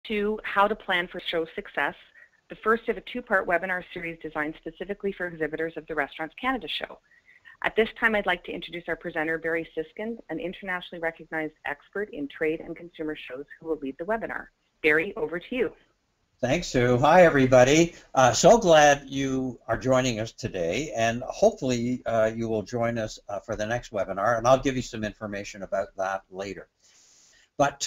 to How to Plan for Show Success, the first of a two-part webinar series designed specifically for exhibitors of the Restaurants Canada show. At this time, I'd like to introduce our presenter, Barry Siskind, an internationally recognized expert in trade and consumer shows who will lead the webinar. Barry, over to you. Thanks, Sue. Hi, everybody. So glad you are joining us today, and hopefully you will join us for the next webinar, and I'll give you some information about that later. But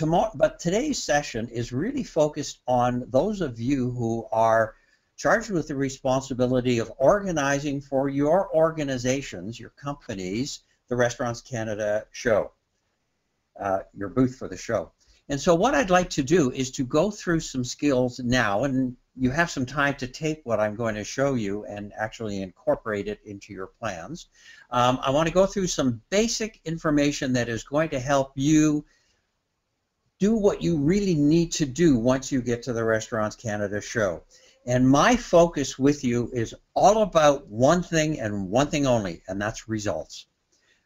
today's session is really focused on those of you who are charged with the responsibility of organizing for your organizations, your companies, the Restaurants Canada show, your booth for the show. And so what I'd like to do is to go through some skills now, and you have some time to take what I'm going to show you and actually incorporate it into your plans. I want to go through some basic information that is going to help you do what you really need to do once you get to the Restaurants Canada show. And my focus with you is all about one thing and one thing only, and that's results.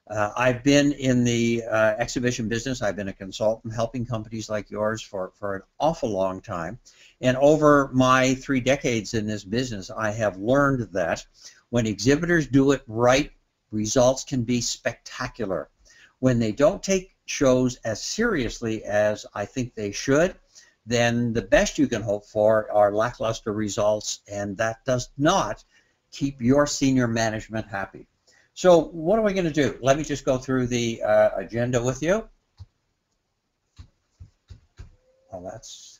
I've been in the exhibition business. I've been a consultant helping companies like yours for an awful long time. And over my 3 decades in this business, I have learned that when exhibitors do it right, results can be spectacular. When they don't take shows as seriously as I think they should, then the best you can hope for are lackluster results, and that does not keep your senior management happy. So what are we going to do? Let me just go through the agenda with you. Oh, that's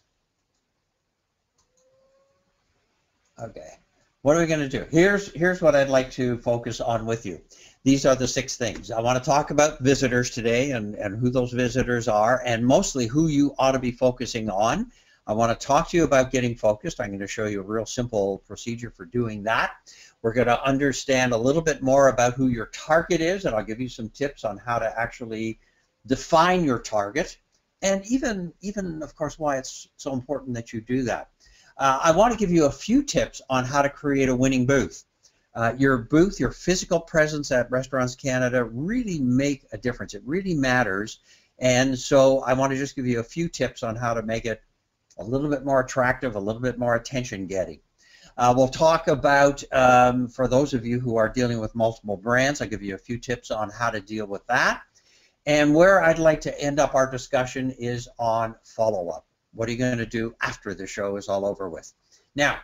okay. What are we going to do? Here's what I'd like to focus on with you. These are the 6 things. I want to talk about visitors today and who those visitors are, and mostly who you ought to be focusing on. I want to talk to you about getting focused. I'm going to show you a real simple procedure for doing that. We're going to understand a little bit more about who your target is, and I'll give you some tips on how to actually define your target, and even of course, why it's so important that you do that. I want to give you a few tips on how to create a winning booth. Your booth, your physical presence at Restaurants Canada really make a difference. It really matters, and so I want to just give you a few tips on how to make it a little bit more attractive, a little bit more attention-getting. We'll talk about, for those of you who are dealing with multiple brands, I'll give you a few tips on how to deal with that. And where I'd like to end up our discussion is on follow-up. What are you going to do after the show is all over with? Now,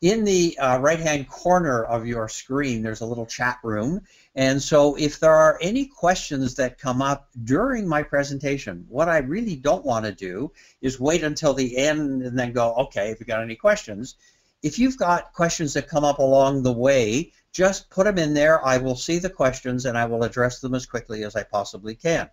in the right-hand corner of your screen, there's a little chat room. And so if there are any questions that come up during my presentation, what I really don't want to do is wait until the end and then go, okay, if you got any questions. If you've got questions that come up along the way, just put them in there. I will see the questions and I will address them as quickly as I possibly can.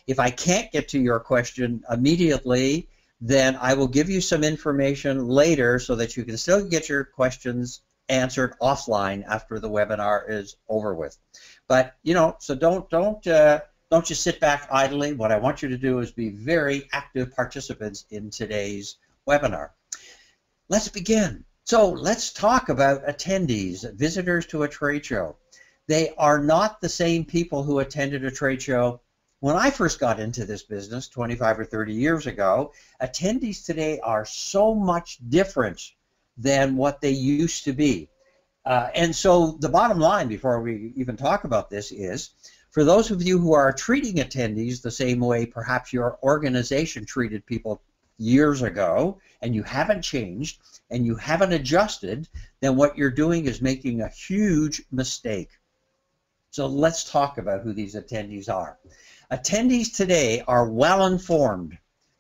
If I can't get to your question immediately, then I will give you some information later so that you can still get your questions answered offline after the webinar is over with. But so don't just sit back idly. What I want you to do is be very active participants in today's webinar. Let's begin. So let's talk about attendees, visitors to a trade show. They are not the same people who attended a trade show when I first got into this business 25 or 30 years ago. Attendees today are so much different than what they used to be. And so the bottom line, before we even talk about this, is for those of you who are treating attendees the same way perhaps your organization treated people years ago, and you haven't changed and you haven't adjusted, then what you're doing is making a huge mistake. So let's talk about who these attendees are. Attendees today are well informed.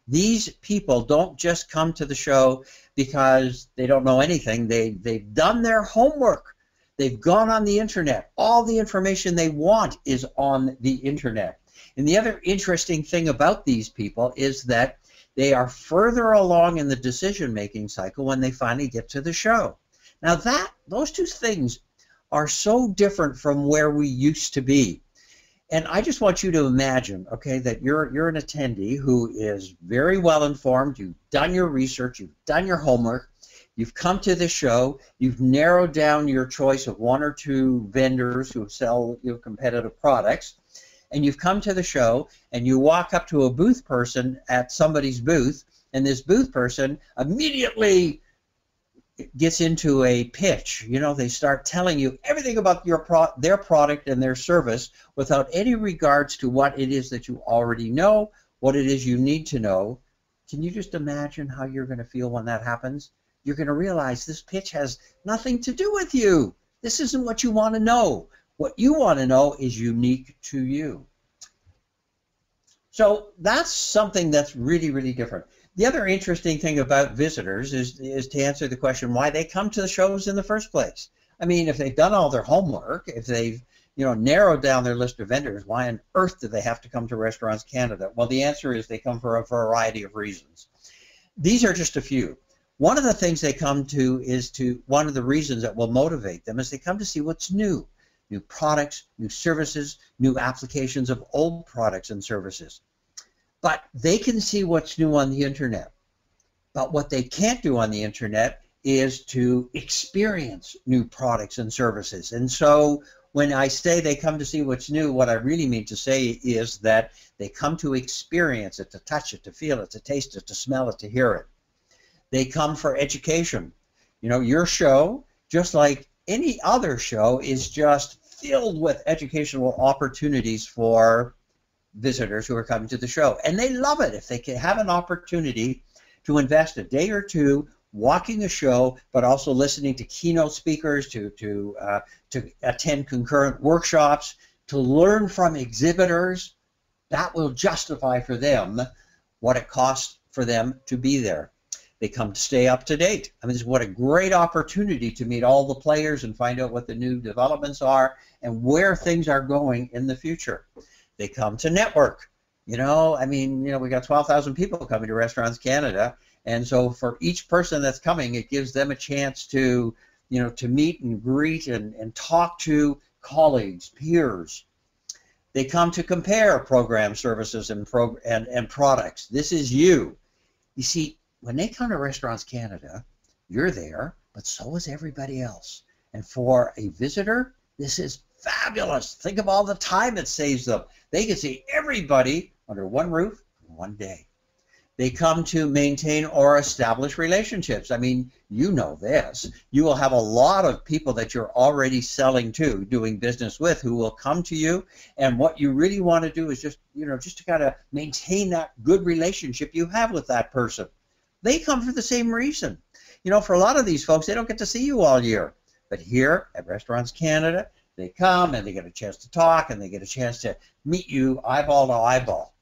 These people don't just come to the show because they don't know anything. They've done their homework. They've gone on the internet. All the information they want is on the internet. And the other interesting thing about these people is that they are further along in the decision-making cycle when they finally get to the show. Now those two things are so different from where we used to be. And I just want you to imagine, okay, that you're an attendee who is very well informed. You've done your research, you've done your homework, you've come to the show, you've narrowed down your choice of 1 or 2 vendors who sell competitive products, and you've come to the show and you walk up to a booth person at somebody's booth and this booth person immediately gets into a pitch. You know, they start telling you everything about their product and their service without any regards to what it is that you already know, what it is you need to know. Can you just imagine how you're going to feel when that happens? You're going to realize this pitch has nothing to do with you. This isn't what you want to know. What you want to know is unique to you. So that's something that's really, really different. The other interesting thing about visitors is to answer the question why they come to the shows in the first place. I mean, if they've done all their homework, if they've narrowed down their list of vendors, why on earth do they have to come to Restaurants Canada? Well, the answer is they come for a variety of reasons. These are just a few. One of the things they come to one of the reasons that will motivate them is they come to see what's new. New products, new services, new applications of old products and services. But they can see what's new on the internet. But what they can't do on the internet is to experience new products and services. And so when I say they come to see what's new, what I really mean to say is that they come to experience it, to touch it, to feel it, to taste it, to smell it, to hear it. They come for education. You know, your show, just like any other show, is just filled with educational opportunities for visitors who are coming to the show. And they love it if they can have an opportunity to invest a day or two walking a show, but also listening to keynote speakers, to attend concurrent workshops, to learn from exhibitors. That will justify for them what it costs for them to be there. They come to stay up to date. I mean, what a great opportunity to meet all the players and find out what the new developments are and where things are going in the future. They come to network. You know, I mean, we got 12,000 people coming to Restaurants Canada, and so for each person that's coming, it gives them a chance to, to meet and greet and talk to colleagues, peers. They come to compare programs, services, and products. This is you. You see, when they come to Restaurants Canada, you're there, but so is everybody else. And for a visitor, this is fabulous. Think of all the time it saves them. They can see everybody under one roof in one day. They come to maintain or establish relationships. I mean, you know this. You will have a lot of people that you're already selling to, doing business with, who will come to you. And what you really want to do is just to kind of maintain that good relationship you have with that person. They come for the same reason. For a lot of these folks, they don't get to see you all year. But here at Restaurants Canada, they come and they get a chance to talk and they get a chance to meet you eyeball to eyeball.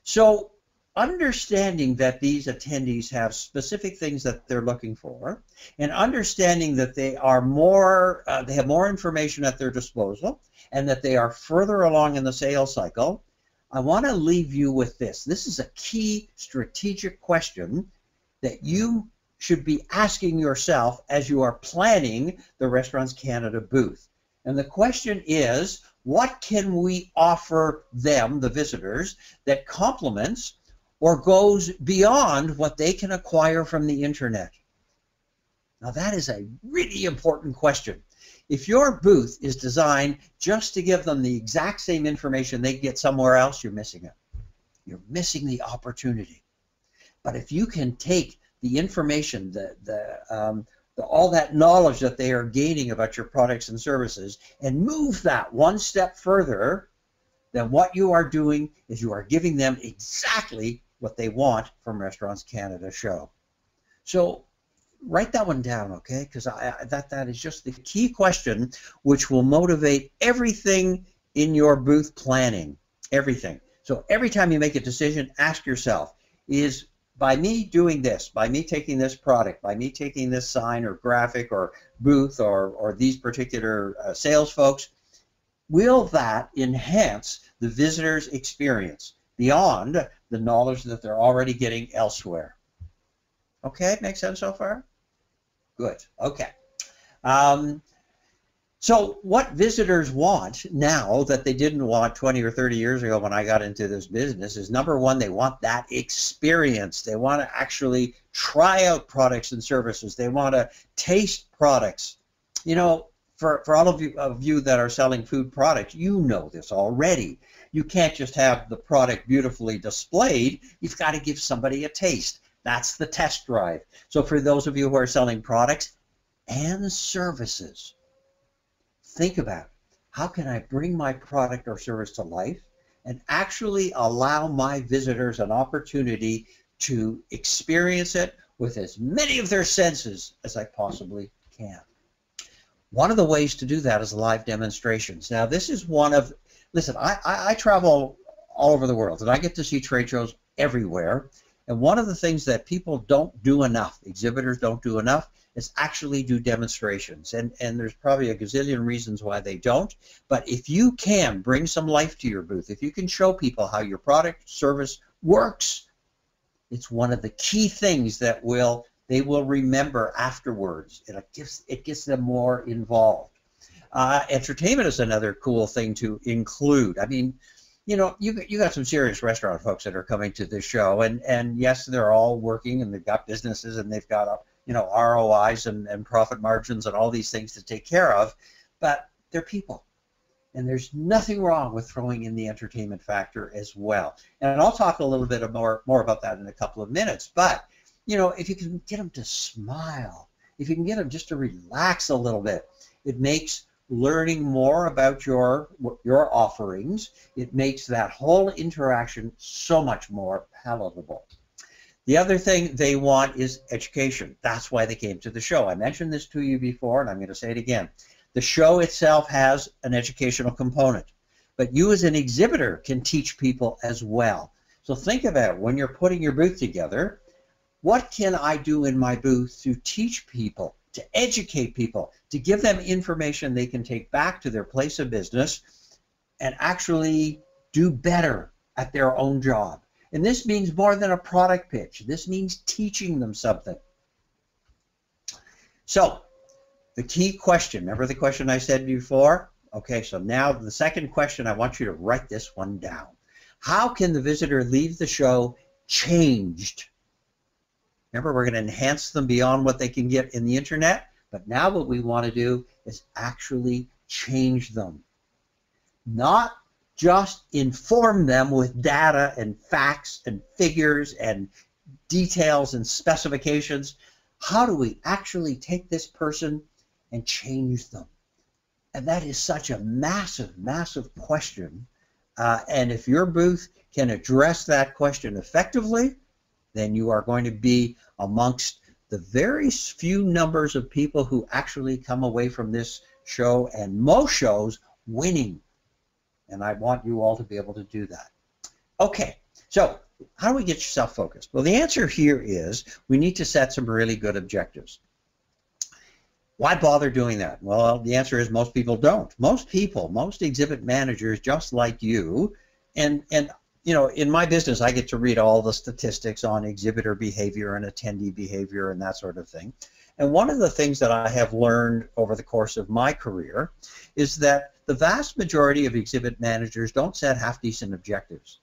So understanding that these attendees have specific things that they're looking for, and understanding that they have more information at their disposal, and that they are further along in the sales cycle, I want to leave you with this. This is a key strategic question that you should be asking yourself as you are planning the Restaurants Canada booth. And the question is, what can we offer them, the visitors, that complements or goes beyond what they can acquire from the internet? Now that is a really important question. If your booth is designed just to give them the exact same information they get somewhere else, you're missing it. You're missing the opportunity. But if you can take the information, all that knowledge that they are gaining about your products and services and move that one step further, then what you are doing is you are giving them exactly what they want from Restaurants Canada show. So write that one down, okay? Because that is just the key question which will motivate everything in your booth planning, everything. So every time you make a decision, ask yourself, is by me doing this, by me taking this product, by me taking this sign or graphic or booth or these particular sales folks, will that enhance the visitor's experience beyond the knowledge that they're already getting elsewhere? Okay, makes sense so far? Good, okay. So what visitors want now that they didn't want 20 or 30 years ago when I got into this business is, number one, they want that experience. They want to actually try out products and services. They want to taste products. For all of you that are selling food products, you know this already. You can't just have the product beautifully displayed. You've got to give somebody a taste. That's the test drive. So for those of you who are selling products and services, think about, how can I bring my product or service to life and actually allow my visitors an opportunity to experience it with as many of their senses as I possibly can. One of the ways to do that is live demonstrations. Now, this is one of, listen, I travel all over the world, and I get to see trade shows everywhere. And one of the things that people don't do enough, exhibitors don't do enough, is actually do demonstrations. And there's probably a gazillion reasons why they don't. But if you can bring some life to your booth, if you can show people how your product, service works, it's one of the key things that they will remember afterwards. It gets them more involved. Entertainment is another cool thing to include. I mean, you know, you got some serious restaurant folks that are coming to this show, and yes, they're all working and they've got businesses and they've got you know, ROIs and profit margins and all these things to take care of, but they're people. And there's nothing wrong with throwing in the entertainment factor as well. And I'll talk a little bit more about that in a couple of minutes. But, you know, if you can get them to smile, if you can get them just to relax a little bit, it makes learning more about your offerings, it makes that whole interaction so much more palatable. The other thing they want is education. That's why they came to the show. I mentioned this to you before, and I'm going to say it again. The show itself has an educational component, but you as an exhibitor can teach people as well. So think about it. When you're putting your booth together, what can I do in my booth to teach people, to educate people, to give them information they can take back to their place of business and actually do better at their own job? And this means more than a product pitch. This means teaching them something. So the key question, remember the question I said before? Okay, so now the second question, I want you to write this one down. How can the visitor leave the show changed? Remember, we're going to enhance them beyond what they can get in the internet, but now what we want to do is actually change them. Not just inform them with data and facts and figures and details and specifications. How do we actually take this person and change them? And that is such a massive, massive question. And if your booth can address that question effectively, then you are going to be amongst the very few numbers of people who actually come away from this show, and most shows, winning. And I want you all to be able to do that. Okay, so how do we get yourself focused? Well, the answer here is we need to set some really good objectives. Why bother doing that? Well, the answer is most people don't. Most people, most exhibit managers just like you, and you know, in my business, I get to read all the statistics on exhibitor behavior and attendee behavior and that sort of thing. And one of the things that I have learned over the course of my career is that the vast majority of exhibit managers don't set half-decent objectives.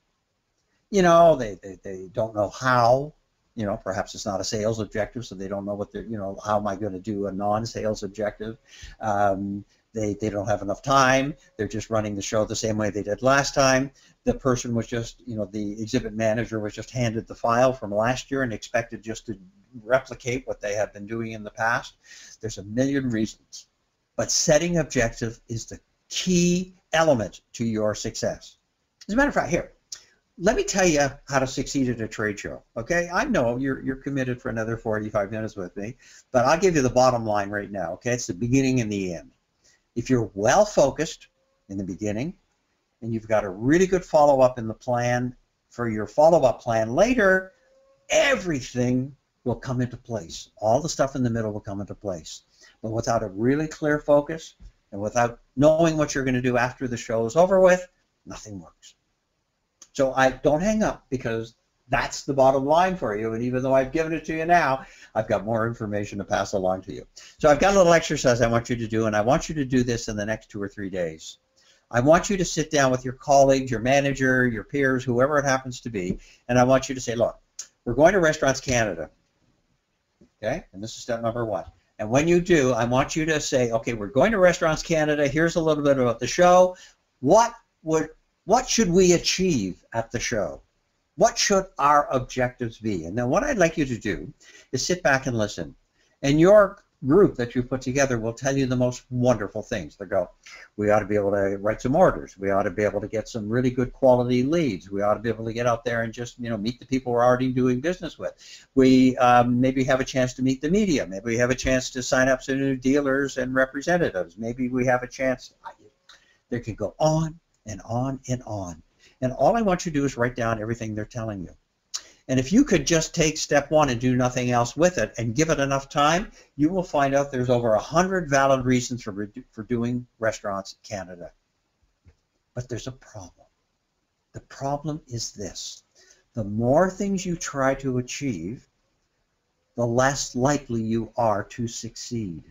You know, they don't know how. You know, perhaps it's not a sales objective, so they don't know what they're, you know, how am I going to do a non-sales objective? They don't have enough time. They're just running the show the same way they did last time. The person was just, you know, the exhibit manager was just handed the file from last year and expected just to replicate what they had been doing in the past. There's a million reasons. But setting objective is the key element to your success. As a matter of fact, here, let me tell you how to succeed at a trade show, okay? I know you're committed for another 45 minutes with me, but I'll give you the bottom line right now, okay? It's the beginning and the end. If you're well focused in the beginning and you've got a really good follow-up in the plan for your follow-up plan later, everything will come into place. All the stuff in the middle will come into place. But without a really clear focus and without knowing what you're going to do after the show is over with, nothing works. So I don't hang up, because that's the bottom line for you. And even though I've given it to you now, I've got more information to pass along to you. So I've got a little exercise I want you to do, and I want you to do this in the next 2 or 3 days. I want you to sit down with your colleagues, your manager, your peers, whoever it happens to be, and I want you to say, look, we're going to Restaurants Canada, okay? And this is step number 1. And when you do, I want you to say, okay, we're going to Restaurants Canada. Here's a little bit about the show. What would What should we achieve at the show? What should our objectives be? And then what I'd like you to do is sit back and listen. And your group that you put together will tell you the most wonderful things. They'll go, we ought to be able to write some orders. We ought to be able to get some really good quality leads. We ought to be able to get out there and just, meet the people we're already doing business with. We maybe have a chance to meet the media. Maybe we have a chance to sign up some new dealers and representatives. Maybe we have a chance. They can go on and on and on. And all I want you to do is write down everything they're telling you. And if you could just take step one and do nothing else with it and give it enough time, you will find out there's over 100 valid reasons for doing restaurants in Canada. But there's a problem. The problem is this. The more things you try to achieve, the less likely you are to succeed.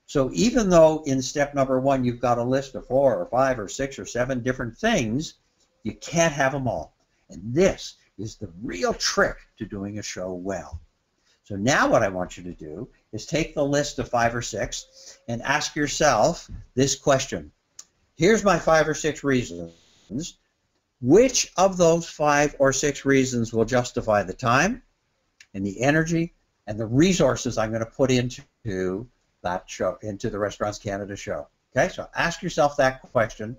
So even though in step number one you've got a list of 4 or 5 or 6 or 7 different things, you can't have them all. And this is the real trick to doing a show well. So now what I want you to do is take the list of 5 or 6 and ask yourself this question. Here's my 5 or 6 reasons. Which of those 5 or 6 reasons will justify the time and the energy and the resources I'm going to put into that show, into the Restaurants Canada show? Okay, so ask yourself that question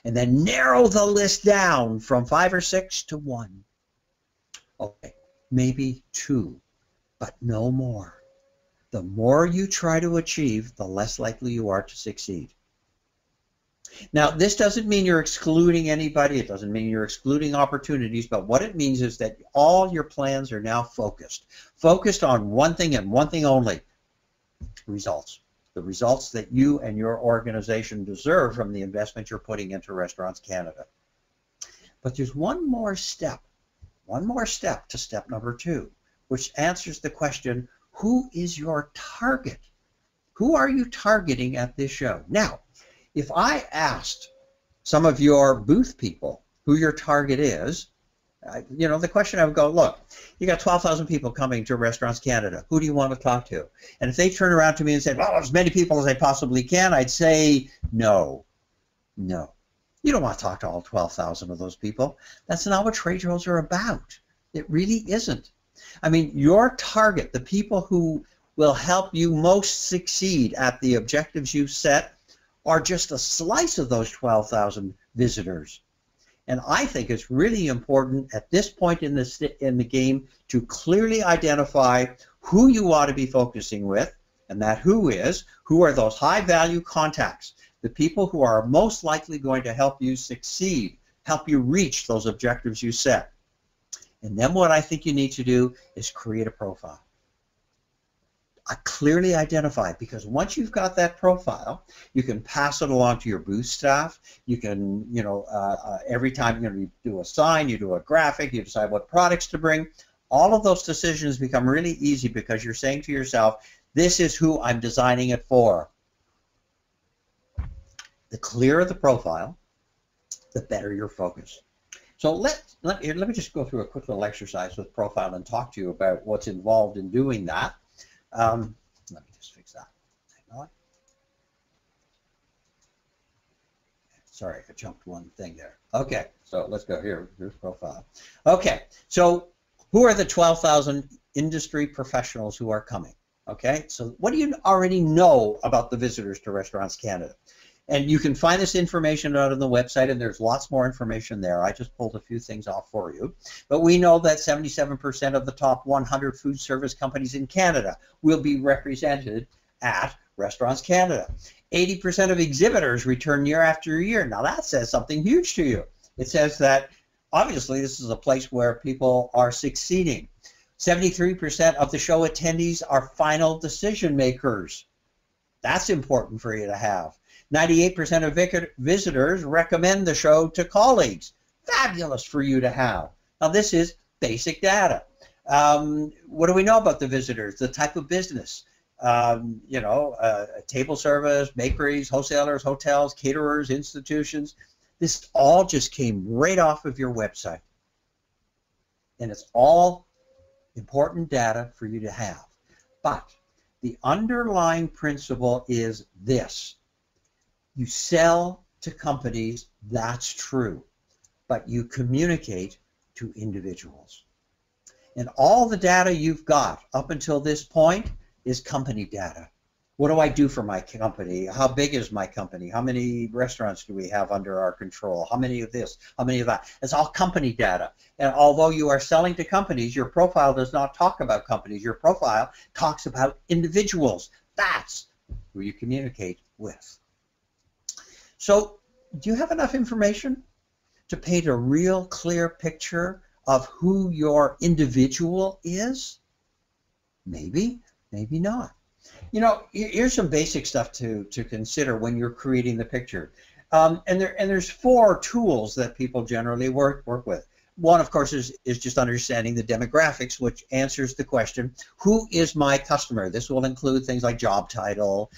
and then narrow the list down from 5 or 6 to 1. Okay, maybe 2, but no more. The more you try to achieve, the less likely you are to succeed. Now, this doesn't mean you're excluding anybody. It doesn't mean you're excluding opportunities, but what it means is that all your plans are now focused on one thing and one thing only: results. The results that you and your organization deserve from the investment you're putting into Restaurants Canada. But there's one more step to step number 2, which answers the question, who is your target? Who are you targeting at this show? Now, if I asked some of your booth people who your target is, the question I would go, look, you got 12,000 people coming to Restaurants Canada. Who do you want to talk to? And if they turn around to me and said, well, as many people as I possibly can, I'd say no. You don't want to talk to all 12,000 of those people. That's not what trade shows are about. It really isn't. I mean, your target, the people who will help you most succeed at the objectives you set, are just a slice of those 12,000 visitors. And I think it's really important at this point in the game to clearly identify who you ought to be focusing with, and that who are those high-value contacts, the people who are most likely going to help you succeed, help you reach those objectives you set. And then what I think you need to do is create a profile. Clearly identify, because once you've got that profile, you can pass it along to your booth staff. You can, every time you do a sign, you do a graphic, you decide what products to bring. All of those decisions become really easy because you're saying to yourself, this is who I'm designing it for. The clearer the profile, the better your focus. So let me just go through a quick little exercise with profile and talk to you about what's involved in doing that. Let me just fix that. Hang on. Sorry, I jumped one thing there. Okay, so let's go here. Here's profile. Okay, so who are the 12,000 industry professionals who are coming? Okay, so what do you already know about the visitors to Restaurants Canada? And you can find this information out on the website, and there's lots more information there. I just pulled a few things off for you. But we know that 77% of the top 100 food service companies in Canada will be represented at Restaurants Canada. 80% of exhibitors return year after year. Now that says something huge to you. It says that obviously this is a place where people are succeeding. 73% of the show attendees are final decision makers. That's important for you to have. 98% of visitors recommend the show to colleagues. Fabulous for you to have. Now this is basic data. What do we know about the visitors? The type of business, table service, bakeries, wholesalers, hotels, caterers, institutions. This all just came right off of your website. And it's all important data for you to have. But the underlying principle is this. You sell to companies, that's true. but you communicate to individuals. And all the data you've got up until this point is company data. What do I do for my company? How big is my company? How many restaurants do we have under our control? How many of this? How many of that? It's all company data. And although you are selling to companies, your profile does not talk about companies. Your profile talks about individuals. That's who you communicate with. So, do you have enough information to paint a real clear picture of who your individual is? Maybe, maybe not. You know, here's some basic stuff to consider when you're creating the picture. And there's 4 tools that people generally work with. One, of course, is just understanding the demographics, which answers the question, who is my customer? This will include things like job title,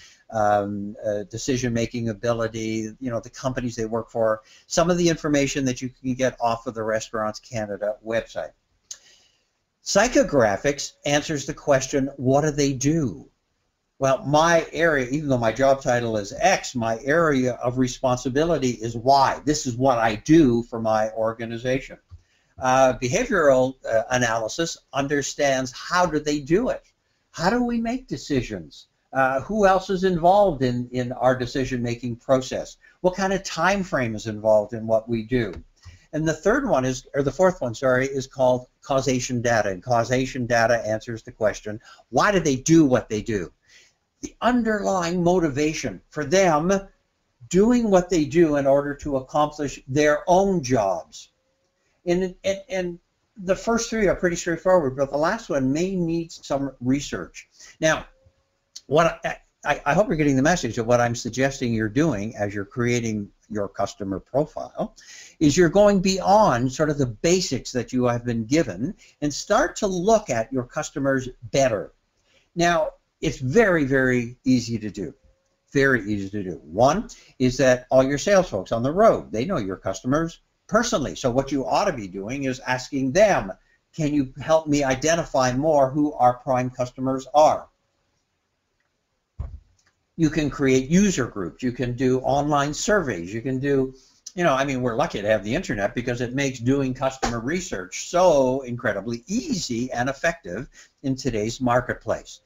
decision-making ability, you know, the companies they work for, some of the information that you can get off of the Restaurants Canada website. Psychographics answers the question, what do they do? Well, my area, even though my job title is X, my area of responsibility is Y. This is what I do for my organization. Behavioral analysis understands how do they do it? How do we make decisions? Who else is involved in our decision-making process? What kind of time frame is involved in what we do? And the third one is, or the fourth one, sorry, is called causation data. And causation data answers the question, why do they do what they do? The underlying motivation for them doing what they do in order to accomplish their own jobs. And the first 3 are pretty straightforward, but the last one may need some research. Now, what I hope you're getting the message of what I'm suggesting you're doing as you're creating your customer profile is you're going beyond sort of the basics that you have been given and start to look at your customers better. Now, it's very, very easy to do. Very easy to do. One is that all your sales folks on the road, they know your customers personally. So what you ought to be doing is asking them, can you help me identify more who our prime customers are? You can create user groups. You can do online surveys. You can do, you know, I mean, we're lucky to have the internet because it makes doing customer research so incredibly easy and effective in today's marketplace.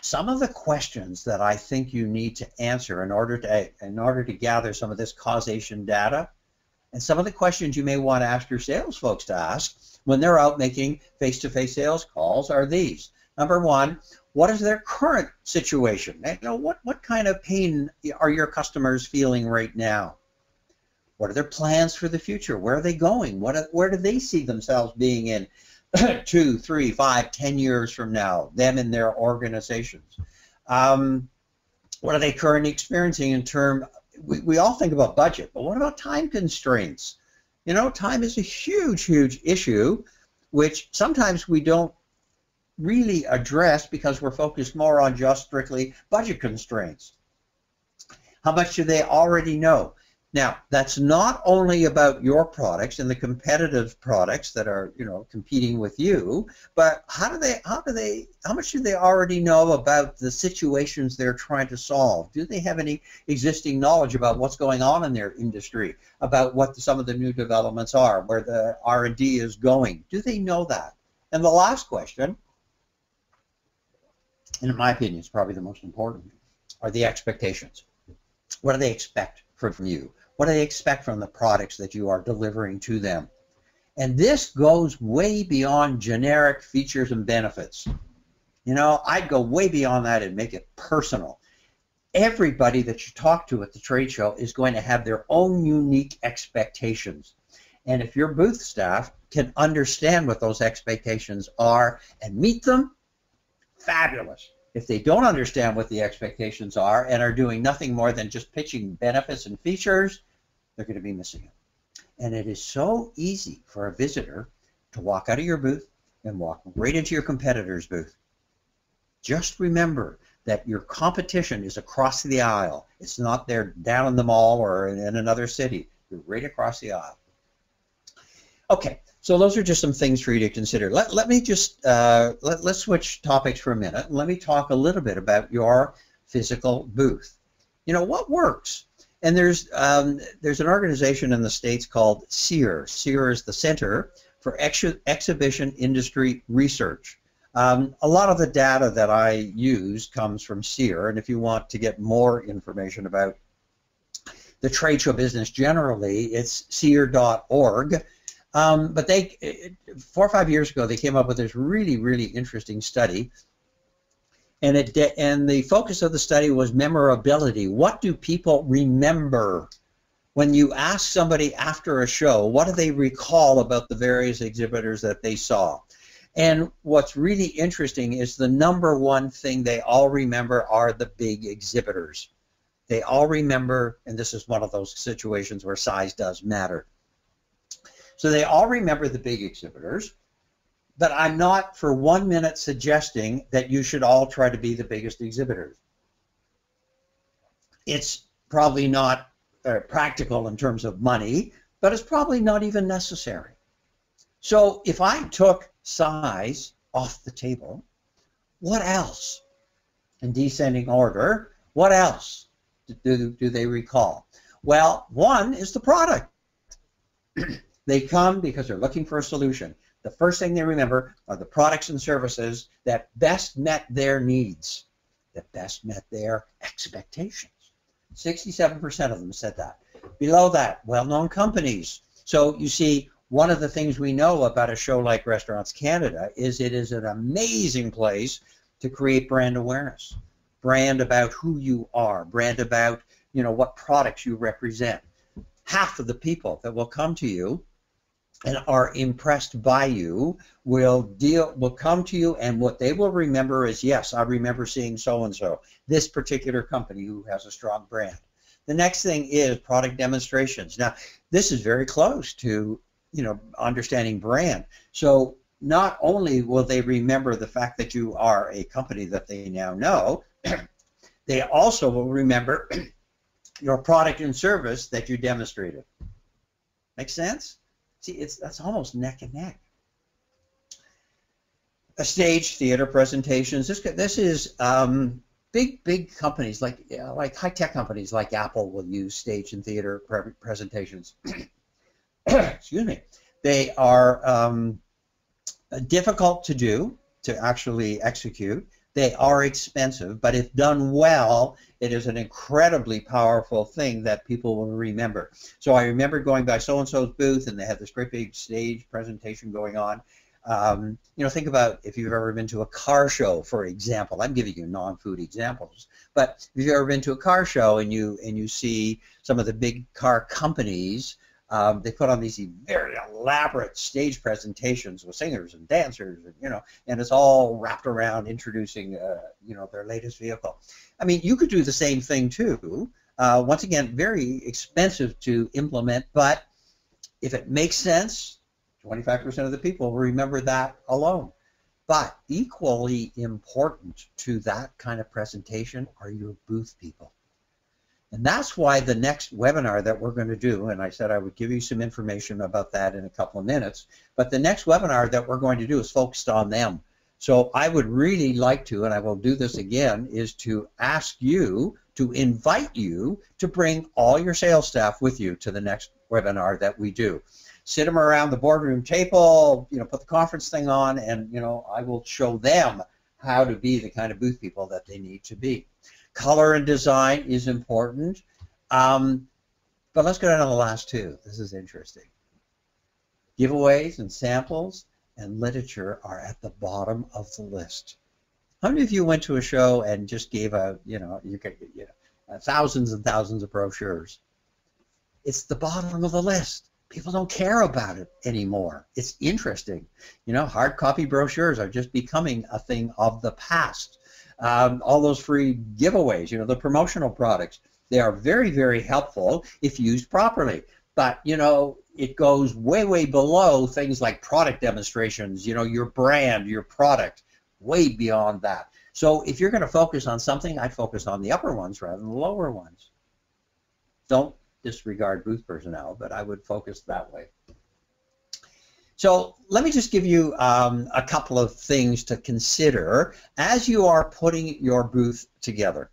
Some of the questions that I think you need to answer in order to gather some of this causation data, and some of the questions you may want to ask your sales folks to ask when they're out making face-to-face sales calls are these. Number one, what is their current situation? You know, what kind of pain are your customers feeling right now? What are their plans for the future? Where are they going? Where do they see themselves being in 2, 3, 5, 10 years from now, them and their organizations? What are they currently experiencing in terms, we all think about budget, but what about time constraints? You know, time is a huge, huge issue, which sometimes we don't really address because we're focused more on just strictly budget constraints. How much do they already know? Now, that's not only about your products and the competitive products that are, you know, competing with you, but how much do they already know about the situations they're trying to solve? Do they have any existing knowledge about what's going on in their industry, about what some of the new developments are, where the R&D is going? Do they know that? And the last question, and in my opinion, it's probably the most important, are the expectations. What do they expect from you? What do they expect from the products that you are delivering to them? And this goes way beyond generic features and benefits. You know, I'd go way beyond that and make it personal. Everybody that you talk to at the trade show is going to have their own unique expectations. And if your booth staff can understand what those expectations are and meet them, fabulous. If they don't understand what the expectations are and are doing nothing more than just pitching benefits and features, they're going to be missing it. And it is so easy for a visitor to walk out of your booth and walk right into your competitor's booth. Just remember that your competition is across the aisle. It's not there down in the mall or in another city. You're right across the aisle. Okay. So those are just some things for you to consider. Let me just, let's switch topics for a minute. Let me talk a little bit about your physical booth. You know, what works? And there's an organization in the States called CEIR. CEIR is the Center for Exhibition Industry Research. A lot of the data that I use comes from CEIR, and if you want to get more information about the trade show business generally, it's ceir.org. But 4 or 5 years ago, they came up with this really, really interesting study. And the focus of the study was memorability. What do people remember? When you ask somebody after a show, what do they recall about the various exhibitors that they saw? And what's really interesting is the number one thing they all remember are the big exhibitors. They all remember, and this is one of those situations where size does matter. So they all remember the big exhibitors, but I'm not for 1 minute suggesting that you should all try to be the biggest exhibitors. It's probably not practical in terms of money, but it's probably not even necessary. So if I took size off the table, what else? In descending order, what else do they recall? Well, one is the product. They come because they're looking for a solution. The first thing they remember are the products and services that best met their needs, that best met their expectations. 67% of them said that. Below that, well-known companies. So you see, one of the things we know about a show like Restaurants Canada is it is an amazing place to create brand awareness. Brand about who you are, brand about, you know, what products you represent. Half of the people that will come to you and are impressed by you will come to you, and what they will remember is, yes, I remember seeing so-and-so, this particular company who has a strong brand. The next thing is product demonstrations. Now, this is very close to, you know, understanding brand. So not only will they remember the fact that you are a company that they now know, they also will remember your product and service that you demonstrated. Make sense? See, that's almost neck and neck. A stage, theater presentations. This is big companies like high-tech companies like Apple will use stage and theater presentations. Excuse me. They are difficult to do, to actually execute. They are expensive, but if done well, it is an incredibly powerful thing that people will remember. So I remember going by so-and-so's booth, and they had this great big stage presentation going on. You know, think about if you've ever been to a car show, for example. I'm giving you non-food examples, but if you've ever been to a car show and you see some of the big car companies, they put on these very elaborate stage presentations with singers and dancers, and, you know, and it's all wrapped around introducing, you know, their latest vehicle. I mean, you could do the same thing too. Once again, very expensive to implement, but if it makes sense, 25% of the people will remember that alone. But equally important to that kind of presentation are your booth people. And that's why the next webinar that we're going to do, and I said I would give you some information about that in a couple of minutes, but the next webinar that we're going to do is focused on them. So I would really like to, and I will do this again, is to ask you, to invite you to bring all your sales staff with you to the next webinar that we do. Sit them around the boardroom table, you know, put the conference thing on, and, you know, I will show them how to be the kind of booth people that they need to be. Color and design is important, but let's go down to the last two. This is interesting. Giveaways and samples and literature are at the bottom of the list. How many of you went to a show and just gave out, you know, thousands and thousands of brochures? It's the bottom of the list. People don't care about it anymore. It's interesting. You know, hard copy brochures are just becoming a thing of the past. All those free giveaways, you know, the promotional products, they are very, very helpful if used properly. But, you know, it goes way, way below things like product demonstrations, you know, your brand, your product, way beyond that. So if you're going to focus on something, I'd focus on the upper ones rather than the lower ones. Don't disregard booth personnel, but I would focus that way. So let me just give you a couple of things to consider as you are putting your booth together.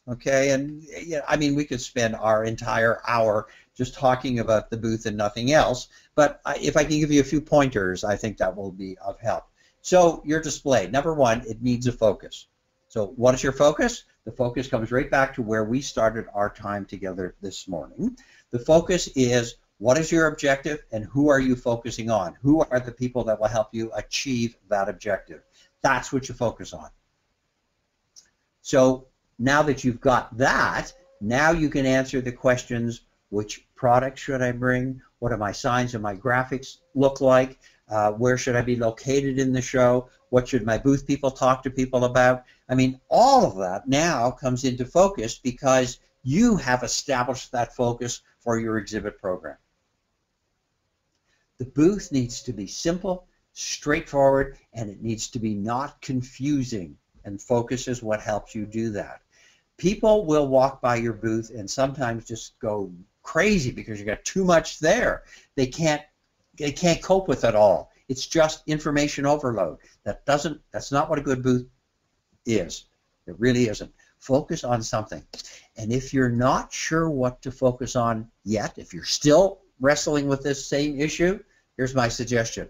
okay? And yeah, I mean, we could spend our entire hour just talking about the booth and nothing else, but if I can give you a few pointers, I think that will be of help. So your display, number one, it needs a focus. So what is your focus? The focus comes right back to where we started our time together this morning. The focus is, what is your objective and who are you focusing on? Who are the people that will help you achieve that objective? That's what you focus on. So now that you've got that, now you can answer the questions, which products should I bring? What do my signs and my graphics look like? Where should I be located in the show? What should my booth people talk to people about? I mean, all of that now comes into focus because you have established that focus for your exhibit program. The booth needs to be simple, straightforward, and it needs to be not confusing, and focus is what helps you do that. People will walk by your booth and sometimes just go crazy because you got too much there. They can't cope with it all. It's just information overload. That's not what a good booth is. It really isn't. Focus on something. And if you're not sure what to focus on yet, if you're still wrestling with this same issue, here's my suggestion.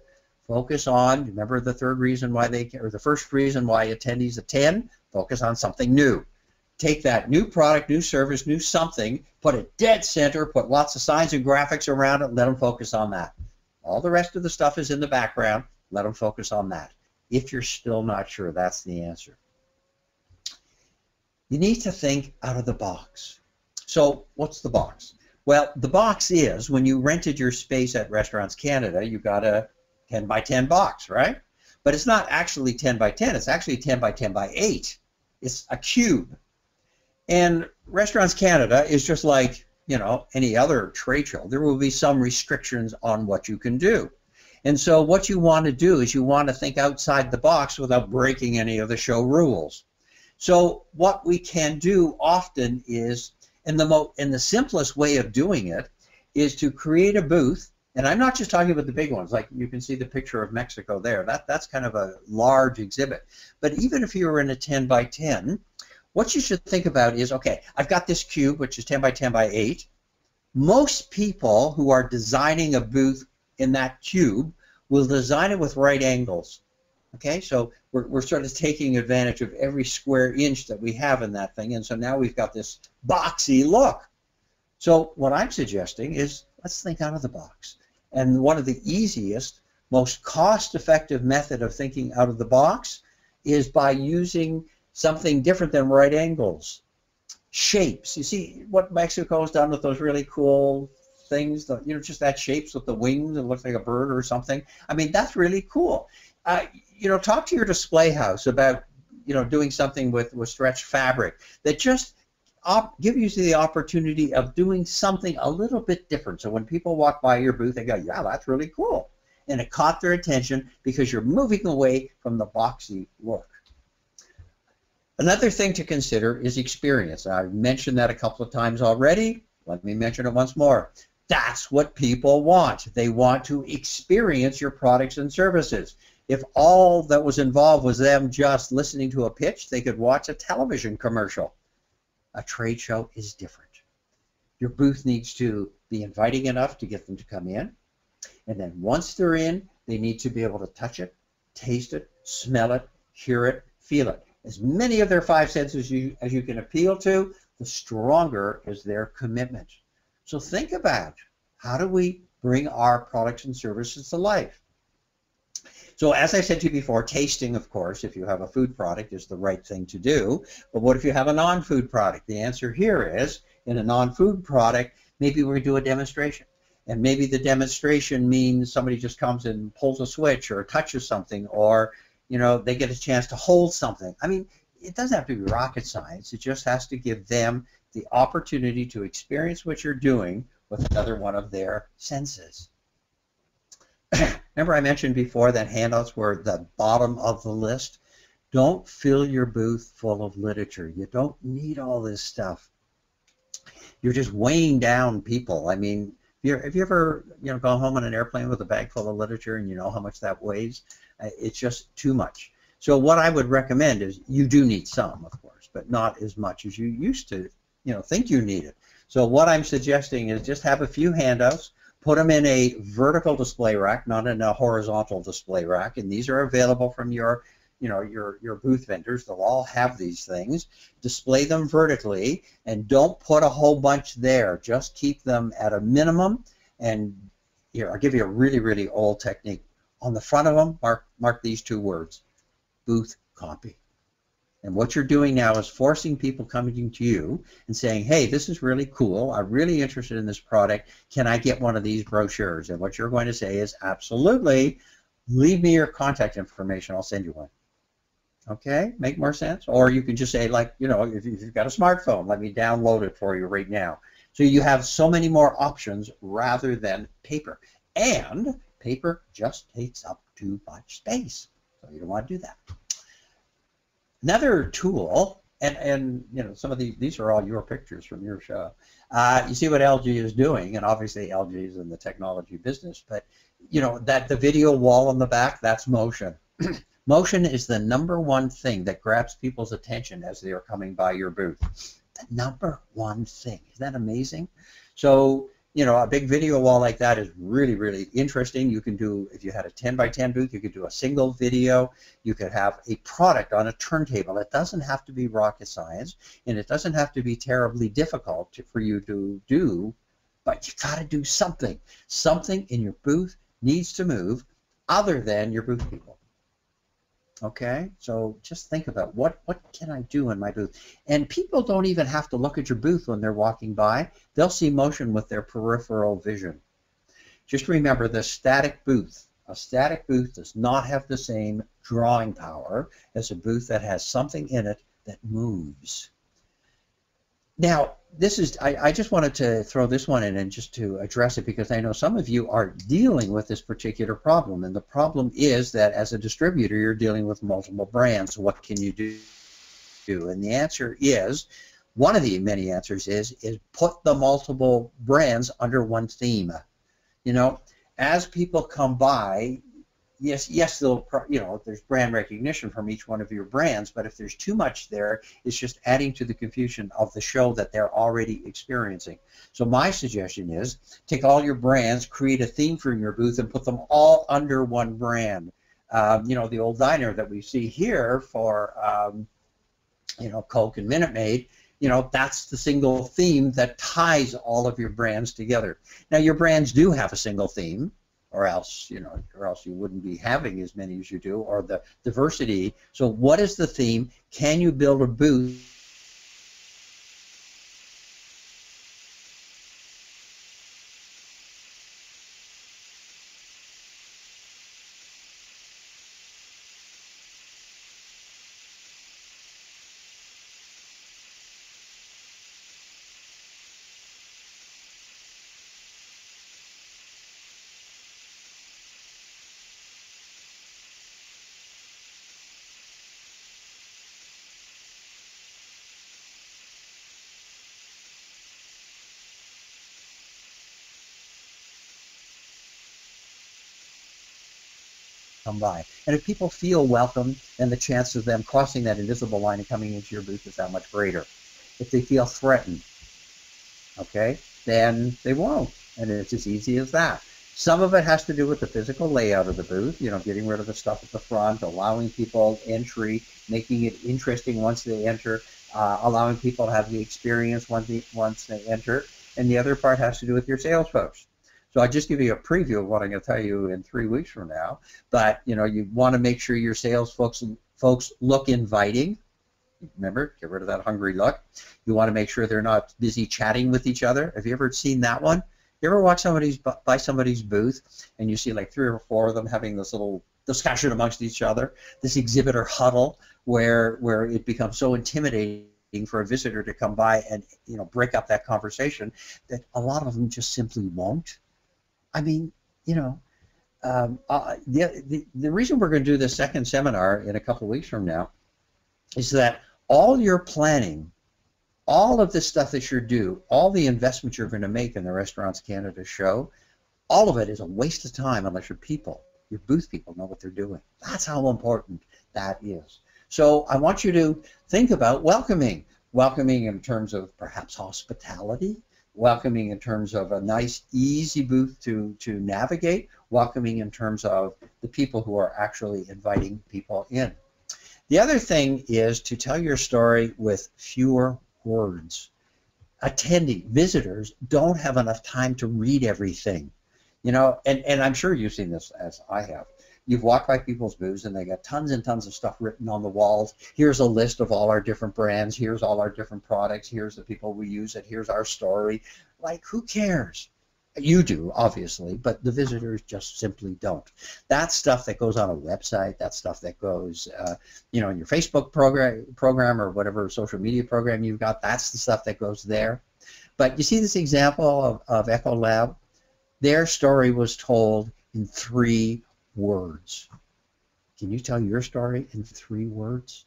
Focus on, remember the third reason why the first reason why attendees attend, focus on something new. Take that new product, new service, new something, put it dead center, put lots of signs and graphics around it, let them focus on that. All the rest of the stuff is in the background, let them focus on that. If you're still not sure, that's the answer. You need to think out of the box. So what's the box? Well, the box is, when you rented your space at Restaurants Canada, you got a 10 by 10 box, right? But it's not actually 10 by 10, it's actually 10 by 10 by 8. It's a cube. And Restaurants Canada is just like, you know, any other trade show. There will be some restrictions on what you can do. And so what you want to do is you want to think outside the box without breaking any of the show rules. So what we can do often is, and the simplest way of doing it is to create a booth. And I'm not just talking about the big ones, like you can see the picture of Mexico there. That's kind of a large exhibit. But even if you were in a 10 by 10, what you should think about is, okay, I've got this cube, which is 10 by 10 by 8. Most people who are designing a booth in that cube will design it with right angles. Okay, so we're sort of taking advantage of every square inch that we have in that thing, and so now we've got this boxy look. So what I'm suggesting is, let's think out of the box. And one of the easiest, most cost-effective method of thinking out of the box is by using something different than right angles. Shapes. You see what Mexico's done with those really cool things, you know, just that shapes with the wings, it looks like a bird or something. I mean, that's really cool. You know, talk to your display house about, you know, doing something with stretched fabric that just give you the opportunity of doing something a little bit different. So when people walk by your booth, they go, yeah, that's really cool. And it caught their attention because you're moving away from the boxy look. Another thing to consider is experience. I've mentioned that a couple of times already. Let me mention it once more. That's what people want. They want to experience your products and services. If all that was involved was them just listening to a pitch, they could watch a television commercial. A trade show is different. Your booth needs to be inviting enough to get them to come in. And then once they're in, they need to be able to touch it, taste it, smell it, hear it, feel it. As many of their five senses as you can appeal to, the stronger is their commitment. So think about, how do we bring our products and services to life? So as I said to you before, tasting, of course, if you have a food product, is the right thing to do. But what if you have a non-food product? The answer here is, in a non-food product, maybe we're going to do a demonstration. And maybe the demonstration means somebody just comes and pulls a switch or touches something, or, you know, they get a chance to hold something. I mean, it doesn't have to be rocket science. It just has to give them the opportunity to experience what you're doing with another one of their senses. Remember I mentioned before that handouts were the bottom of the list? Don't fill your booth full of literature. You don't need all this stuff. You're just weighing down people. I mean, have you ever, you know, gone home on an airplane with a bag full of literature and you know how much that weighs? It's just too much. So what I would recommend is, you do need some, of course, handouts, but not as much as you used to, think you needed. So what I'm suggesting is just have a few handouts, put them in a vertical display rack, not in a horizontal display rack, and these are available from your booth vendors. They'll all have these things. Display them vertically, and don't put a whole bunch there. Just keep them at a minimum. And here, I'll give you a really, really old technique. On the front of them, mark these two words: booth copy. And what you're doing now is forcing people coming to you and saying, hey, this is really cool. I'm really interested in this product. Can I get one of these brochures? And what you're going to say is, absolutely. Leave me your contact information. I'll send you one. Okay? Make more sense? Or you can just say, like, if you've got a smartphone, let me download it for you right now. So you have so many more options rather than paper. And paper just takes up too much space. So you don't want to do that. Another tool, and some of these are all your pictures from your show. You see what LG is doing, and obviously LG is in the technology business, but that the video wall on the back, that's motion. Motion is the #1 thing that grabs people's attention as they are coming by your booth. The #1 thing. Isn't that amazing? So a big video wall like that is really, really interesting. You can do, if you had a 10x10 booth, you could do a single video. You could have a product on a turntable. It doesn't have to be rocket science, and it doesn't have to be terribly difficult for you to do, but you got to do something. Something in your booth needs to move other than your booth people. Okay, so just think about what can I do in my booth? And people don't even have to look at your booth when they're walking by. They'll see motion with their peripheral vision. Just remember, the static booth. A static booth does not have the same drawing power as a booth that has something in it that moves. Now, I just wanted to throw this one in and just to address it, because I know some of you are dealing with this particular problem, and the problem is that as a distributor, you're dealing with multiple brands. So what can you do? And the answer is, one of the many answers is put the multiple brands under one theme. As people come by, yes, there's brand recognition from each one of your brands, but if there's too much there, it's just adding to the confusion of the show that they're already experiencing. So my suggestion is take all your brands, create a theme for your booth, and put them all under one brand. The old diner that we see here for, Coke and Minute Maid, that's the single theme that ties all of your brands together. Now, your brands do have a single theme, or else you wouldn't be having as many as you do, or the diversity. So what is the theme? Can you build a booth come by? And if people feel welcome, then the chance of them crossing that invisible line and coming into your booth is that much greater. If they feel threatened, okay, then they won't. And it's as easy as that. Some of it has to do with the physical layout of the booth, getting rid of the stuff at the front, allowing people entry, making it interesting once they enter, allowing people to have the experience once they enter. And the other part has to do with your sales folks. So I'll just give you a preview of what I'm going to tell you in 3 weeks from now. But, you want to make sure your sales folks look inviting. Remember, get rid of that hungry look. You want to make sure they're not busy chatting with each other. Have you ever seen that one? You ever watch by somebody's booth and you see like 3 or 4 of them having this little discussion amongst each other, this exhibitor huddle where it becomes so intimidating for a visitor to come by and break up that conversation that a lot of them just simply won't? I mean, the reason we're going to do this second seminar in a couple of weeks from now is that all your planning, all of the stuff that you're due, all the investments you're going to make in the Restaurants Canada show, all of it is a waste of time unless your booth people know what they're doing. That's how important that is. So I want you to think about welcoming. Welcoming in terms of perhaps hospitality, welcoming in terms of a nice, easy booth to navigate, welcoming in terms of the people who are actually inviting people in. The other thing is to tell your story with fewer words. Attending visitors don't have enough time to read everything, you know, and I'm sure you've seen this as I have. You've walked by people's booths and they got tons and tons of stuff written on the walls. Here's a list of all our different brands. Here's all our different products. Here's the people we use it. Here's our story. Like, who cares? You do, obviously, but the visitors just simply don't. That's stuff that goes on a website. That's stuff that goes, you know, in your Facebook program or whatever social media program you've got. That's the stuff that goes there. But you see this example of Echo Lab? Their story was told in 3 words. Can you tell your story in 3 words?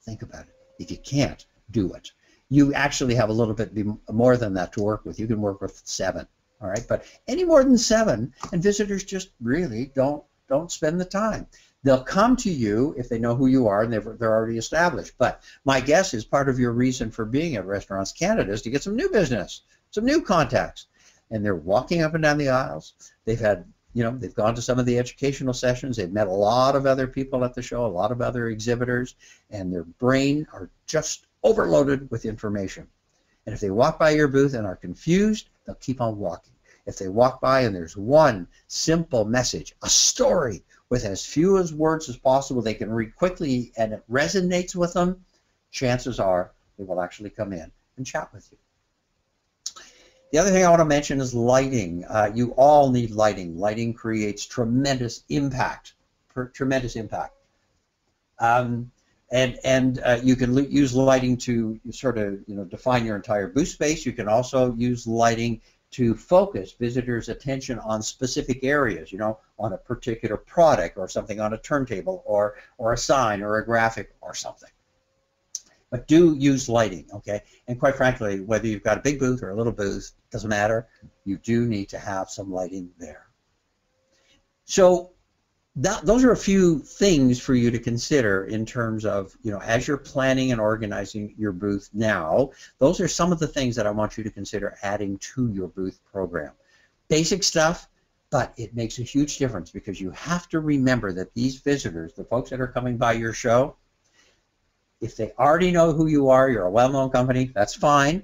Think about it. If you can't, do it. You actually have a little bit more than that to work with. You can work with 7, all right? But any more than 7, and visitors just really don't spend the time. They'll come to you if they know who you are and they're already established. But my guess is part of your reason for being at Restaurants Canada is to get some new business, some new contacts. And they're walking up and down the aisles. They've had, you know, they've gone to some of the educational sessions. They've met a lot of other people at the show, a lot of other exhibitors, and their brain are just overloaded with information. And if they walk by your booth and are confused, they'll keep on walking. If they walk by and there's one simple message, a story with as few as words as possible, they can read quickly and it resonates with them, chances are they will actually come in and chat with you. The other thing I want to mention is lighting. You all need lighting. Lighting creates tremendous impact. Tremendous impact. And you can use lighting to sort of, you know, define your entire booth space. You can also use lighting to focus visitors' attention on specific areas, you know, on a particular product or something on a turntable or a sign or a graphic or something. But do use lighting, okay? And quite frankly, whether you've got a big booth or a little booth, doesn't matter. You do need to have some lighting there. So those are a few things for you to consider in terms of, you know, as you're planning and organizing your booth now, those are some of the things that I want you to consider adding to your booth program. Basic stuff, but it makes a huge difference because you have to remember that these visitors, the folks that are coming by your show, if they already know who you are, you're a well-known company, that's fine.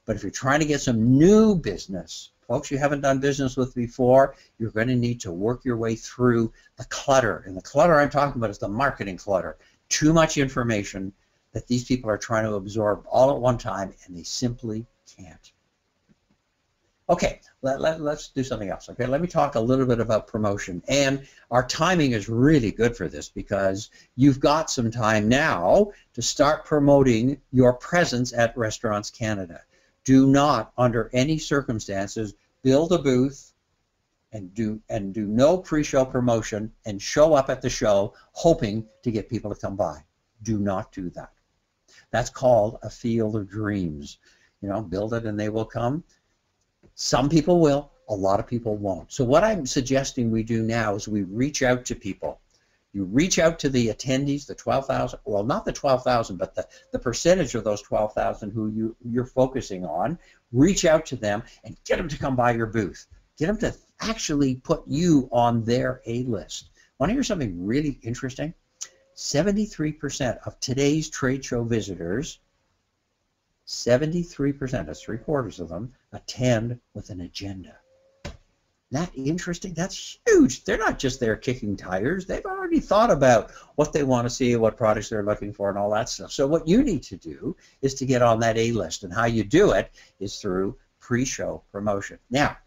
But if you're trying to get some new business, folks you haven't done business with before, you're going to need to work your way through the clutter. And the clutter I'm talking about is the marketing clutter. Too much information that these people are trying to absorb all at one time, and they simply can't. Okay, let's do something else. Okay, let me talk a little bit about promotion. And our timing is really good for this because you've got some time now to start promoting your presence at Restaurants Canada. Do not, under any circumstances, build a booth and do no pre-show promotion and show up at the show hoping to get people to come by. Do not do that. That's called a field of dreams. You know, build it and they will come. Some people will, a lot of people won't. So what I'm suggesting we do now is we reach out to people. You reach out to the attendees, the 12,000, well, not the 12,000, but the percentage of those 12,000 who you're focusing on. Reach out to them and get them to come by your booth. Get them to actually put you on their A-list. Want to hear something really interesting? 73% of today's trade show visitors, 73%, that's 3/4 of them, attend with an agenda. That interesting? That's huge. They're not just there kicking tires. They've already thought about what they want to see, what products they're looking for, and all that stuff. So what you need to do is to get on that A-list, and how you do it is through pre-show promotion. Now,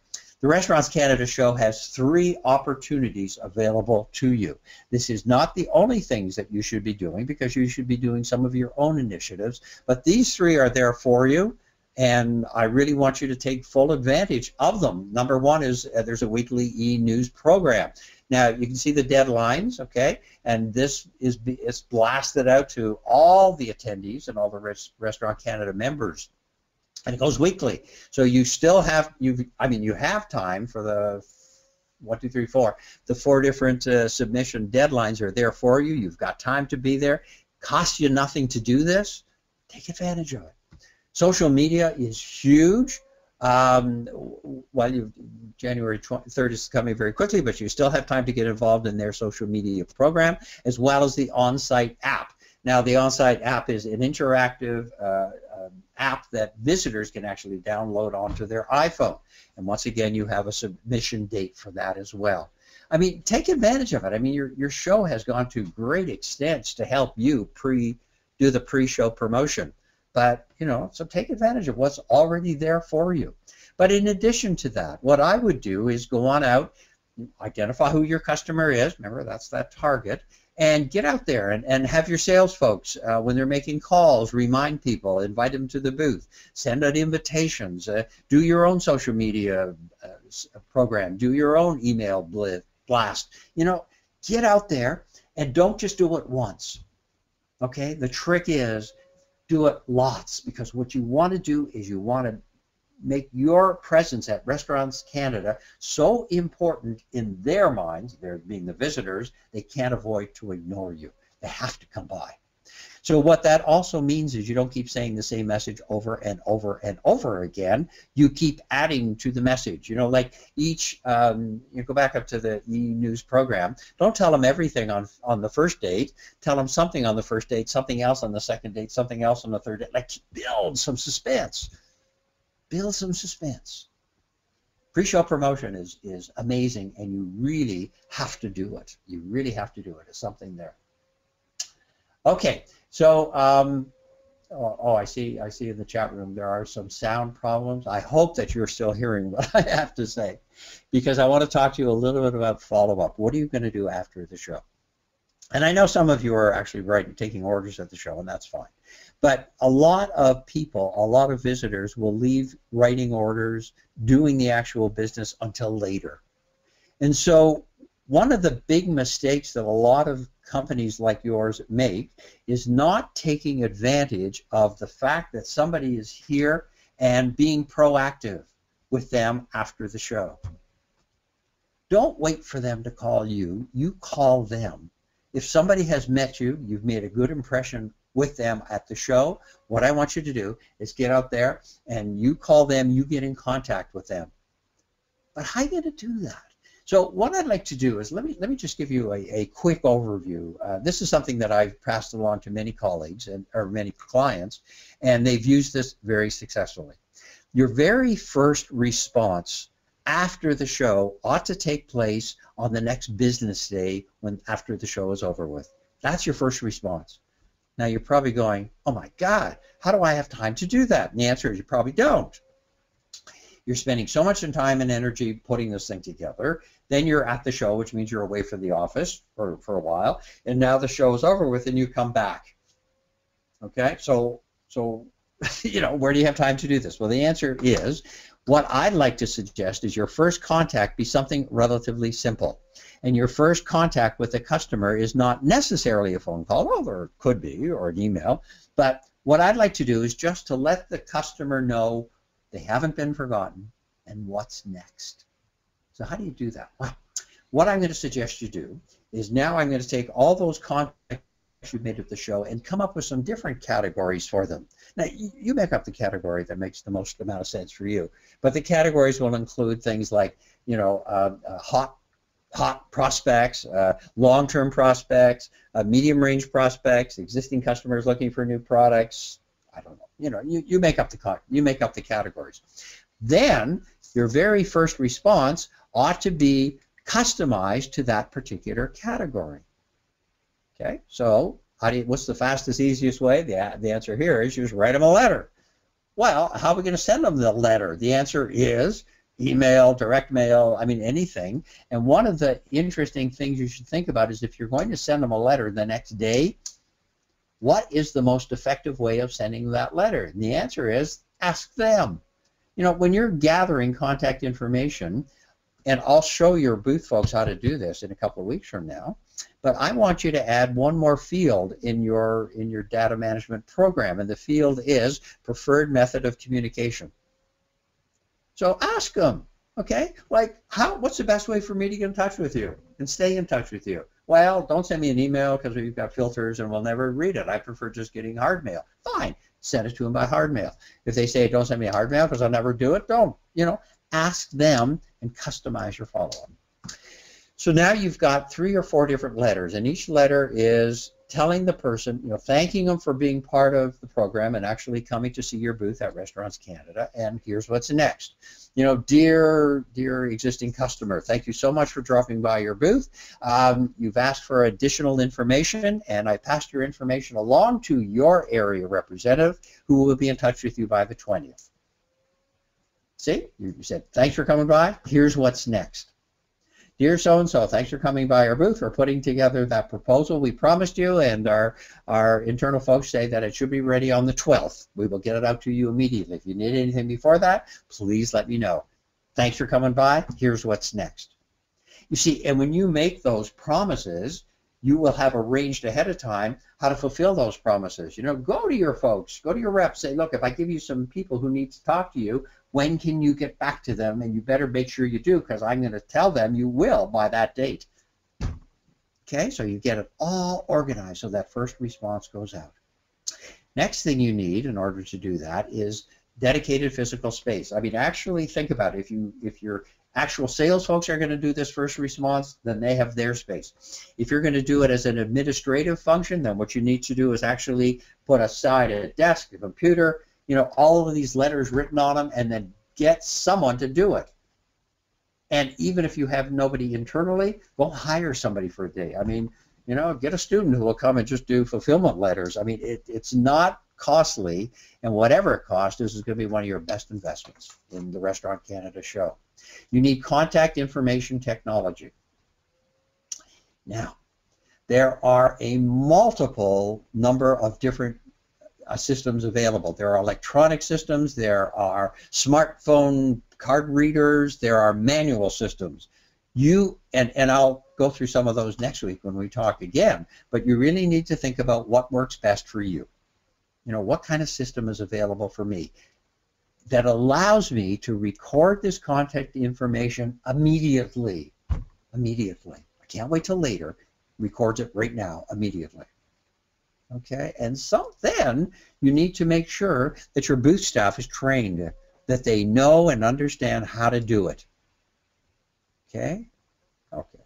the Restaurants Canada show has 3 opportunities available to you. This is not the only things that you should be doing because you should be doing some of your own initiatives, but these 3 are there for you, and I really want you to take full advantage of them. Number 1 is there's a weekly e-news program. Now, you can see the deadlines, okay, and this is it's blasted out to all the attendees and all the Restaurant Canada members. And it goes weekly, so you still have you have time for the 1, 2, 3, 4. The 4 different submission deadlines are there for you. You've got time to be there. Costs you nothing to do this. Take advantage of it. Social media is huge. January 3rd is coming very quickly, but you still have time to get involved in their social media program, as well as the on-site app. Now, the on-site app is an interactive app that visitors can actually download onto their iPhone. And once again, you have a submission date for that as well. I mean, take advantage of it. I mean, your show has gone to great extents to help you do the pre-show promotion. But, you know, so take advantage of what's already there for you. But in addition to that, what I would do is go on out, identify who your customer is, remember that's that target, and get out there and have your sales folks, when they're making calls, remind people, invite them to the booth, send out invitations, do your own social media program, do your own email blast. You know, get out there and don't just do it once. Okay, the trick is do it lots, because what you want to do is you want to make your presence at Restaurants Canada so important in their minds, they're being the visitors, they can't avoid to ignore you. They have to come by. So what that also means is you don't keep saying the same message over and over and over again. You keep adding to the message. You know, like each, you go back up to the e-news program, don't tell them everything on the first date. Tell them something on the first date, something else on the second date, something else on the third date. Like, build some suspense. Build some suspense. Pre-show promotion is amazing, and you really have to do it. You really have to do it. It's something there. Okay, so I see in the chat room there are some sound problems. I hope that you're still hearing what I have to say, because I want to talk to you a little bit about follow-up. What are you going to do after the show? And I know some of you are actually taking orders at the show, and that's fine. But a lot of people, a lot of visitors will leave writing orders, doing the actual business until later. And so one of the big mistakes that a lot of companies like yours make is not taking advantage of the fact that somebody is here and being proactive with them after the show. Don't wait for them to call you. You call them. If somebody has met you, you've made a good impression with them at the show, what I want you to do is get out there and you call them, you get in contact with them. But how are you going to do that? So what I'd like to do is let me just give you a quick overview. This is something that I've passed along to many colleagues or many clients, and they've used this very successfully. Your very first response after the show ought to take place on the next business day after the show is over with. That's your first response. Now you're probably going, oh my God, how do I have time to do that? And the answer is you probably don't. You're spending so much time and energy putting this thing together. Then you're at the show, which means you're away from the office for a while. And now the show is over with and you come back. Okay, so you know, where do you have time to do this? Well, the answer is, what I'd like to suggest is your first contact be something relatively simple. And your first contact with the customer is not necessarily a phone call, although it could be, or an email. But what I'd like to do is just to let the customer know they haven't been forgotten and what's next. So how do you do that? Well, what I'm going to suggest you do is now I'm going to take all those contacts you've made at the show and come up with some different categories for them. Now, you make up the category that makes the most amount of sense for you, but the categories will include things like, you know, hot prospects, long-term prospects, medium-range prospects, existing customers looking for new products. I don't know. You know, you make up the categories. Then your very first response ought to be customized to that particular category. Okay, so what's the fastest, easiest way? The answer here is you just write them a letter. Well, how are we going to send them the letter? The answer is email, direct mail, I mean anything. And one of the interesting things you should think about is if you're going to send them a letter the next day, what is the most effective way of sending that letter? And the answer is ask them. You know, when you're gathering contact information, and I'll show your booth folks how to do this in a couple of weeks from now, but I want you to add one more field in your data management program, and the field is preferred method of communication. So ask them, Okay, like what's the best way for me to get in touch with you and stay in touch with you? Well, don't send me an email because we've got filters and we'll never read it. I prefer just getting hard mail. Fine, send it to them by hard mail. If they say don't send me a hard mail because I'll never do it, don't. Ask them and customize your follow-up. So now you've got 3 or 4 different letters, and each letter is telling the person, thanking them for being part of the program and actually coming to see your booth at Restaurants Canada. And here's what's next. Dear existing customer, thank you so much for dropping by your booth. You've asked for additional information, and I passed your information along to your area representative, who will be in touch with you by the 20th. See, you said, thanks for coming by. Here's what's next. Dear so-and-so, thanks for coming by our booth. We're putting together that proposal we promised you, and our internal folks say that it should be ready on the 12th. We will get it out to you immediately. If you need anything before that, please let me know. Thanks for coming by. Here's what's next. You see, and when you make those promises, you will have arranged ahead of time how to fulfill those promises. Go to your folks, go to your reps, say, look, if I give you some people who need to talk to you, when can you get back to them? And you better make sure you do, because I'm going to tell them you will by that date. Okay, so you get it all organized so that first response goes out. Next thing you need in order to do that is dedicated physical space. I mean, actually think about it. If your actual sales folks are going to do this first response, then they have their space. If you're going to do it as an administrative function, then what you need to do is actually put aside a desk, a computer, all of these letters written on them, and then get someone to do it. And even if you have nobody internally, go hire somebody for a day. I mean, get a student who will come and just do fulfillment letters. I mean, it's not costly, and whatever it costs, this is going to be one of your best investments in the Restaurant Canada show. You need contact information technology. Now, there are a multiple number of different systems available. There are electronic systems, there are smartphone card readers, there are manual systems. And I'll go through some of those next week when we talk again, but you really need to think about what works best for you. What kind of system is available for me that allows me to record this contact information immediately. Immediately. I can't wait till later. Records it right now, immediately. Okay, and then you need to make sure that your booth staff is trained, that they know and understand how to do it. Okay? Okay.